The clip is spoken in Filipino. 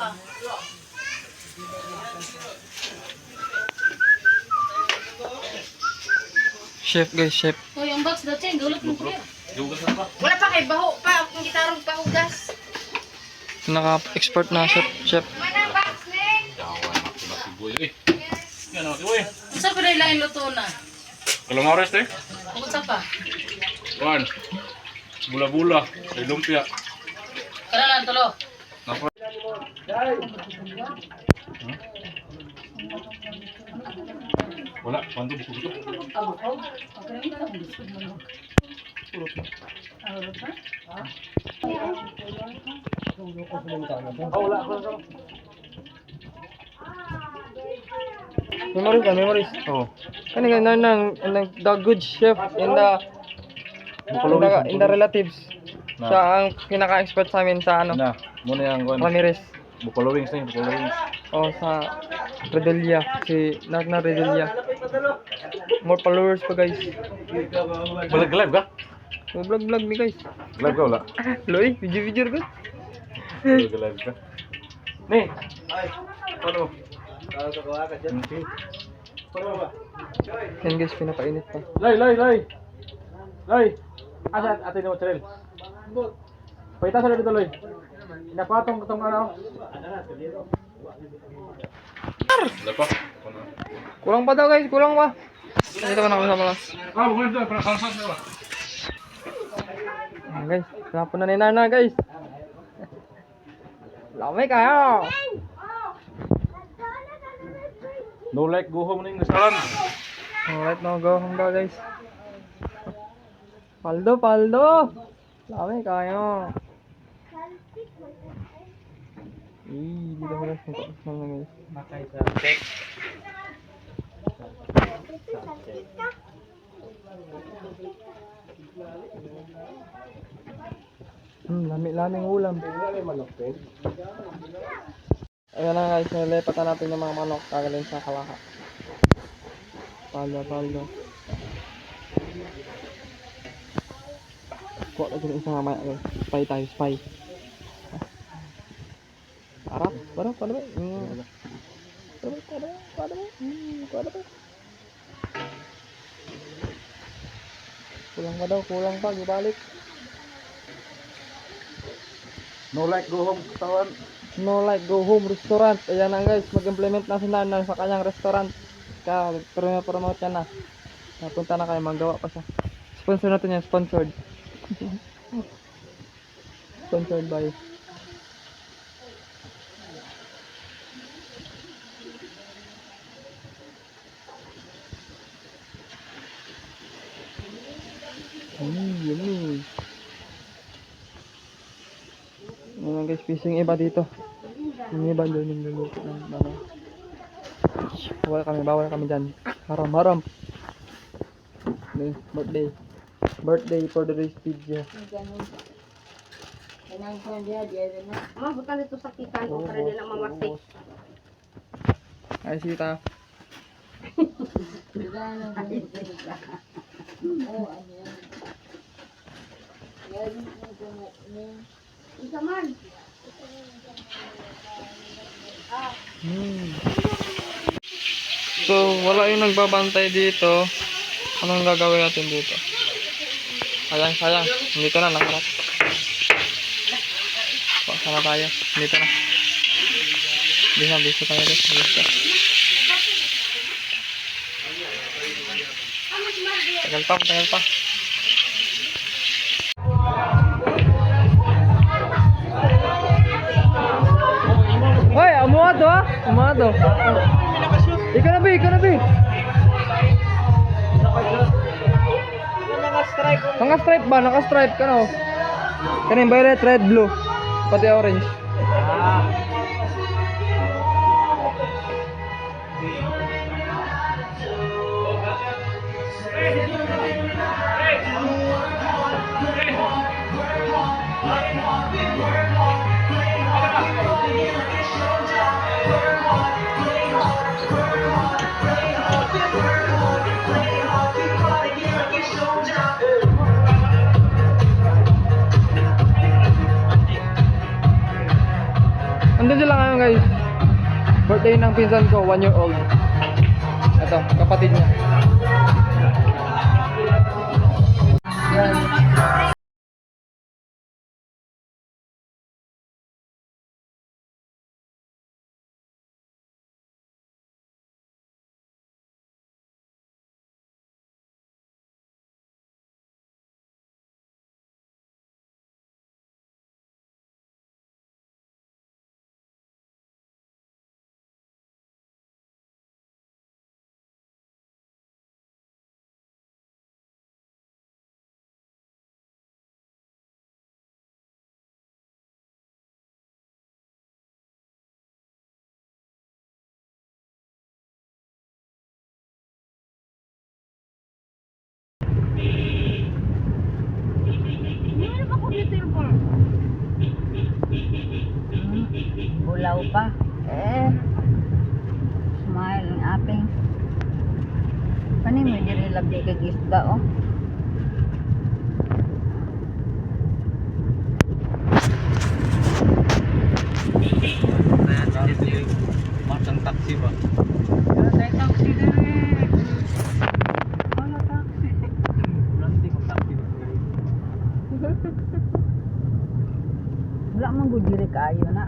pa. Chef guys, chef. Oh, yung box dati, gulot mo kuya. Wala pa kay baho pa, ang gitarong pahugas. Naka-expert na chef, chef. Manang box ning. Unsa pa rin lang luto na? Calamares eh. Unsa pa? Kuan. Bula-bula, kay lumpia. Tara lang, tulo. Wala, panto buko buko. Abukaw? Okay lang ka, gusto mo lang. Urot na? Memories ka, memories. Oh. Kani nga nang the good chef in the relatives. Na. Siya ang pinaka-expert sa amin sa ano, Na, muna yang kuan. Ramirez. Buffalo wings na, buffalo wings. O sa Redelia, si Nagna Redelia. More followers pa guys. Balik live ka? Vlog mi guys. Live ka wala? Loy, video guys. Balik live ka. Nih. Ano? Yan guys, pinapainit pa. Lay. Asa atin mo Cheryl. Paita sa dito loy. Napatong tong ano. Wala pa. Kulang pa daw guys, kulang pa. Dito ka na kami sa malas. Ah, bukan itu para salsa na. Guys, kenapa na ni Nana guys? Lamay kayo. No like go home ning restaurant. Alright, now go home daw guys. Paldo. Lamay kayo. Dito ko lang guys. Makai sa cake. Lami-laming ulam. Ayan na guys, nilipatan natin yung mga manok kagaling sa kalaka. Paldo. Kuha na dyan isang mamaya guys. Spy tayo, spy. Harap, barap, paano ba? Paano ba? Kulang pa, gibalik. No like go home katawan. No like go home restaurant. Ayan na guys, mag-implement na si Nanan sa kanyang restaurant. Promote yan na. Napunta na kayo, magawa pa siya. Sponsor natin yan, sponsored. Sponsored by yummy. Ayan guys, fishing iba dito. Yung iba doon yung luluto ng ano. Bawal kami dyan. Haram. Birthday for the race video. Ma, bukan itu sakitan ko para nila mamatay. Ay, sita. Isa man. So, wala yung nagbabantay dito. Anong gagawin natin dito? Sayang. Dito na, nakarap. Sana tayo. Dito na. Bisa tayo guys. Bisa. Tagal pa. Hoy, umuha to. Ikaw na, Bi. Naka-stripe ba? Naka-stripe ka no? Kanin violet, red, blue. Pati orange. Nandun sila ngayon guys. Birthday ng pinsan ko, 1 year old. Ito, kapatid niya. Yan. Bulaw pa. Smile ang ating. Kani mo diri labi kag isda oh. Macam taksi ba? Kay taxi diri. Wala taxi. Nanti kung taksi ba? Wala man gud diri kaayo na.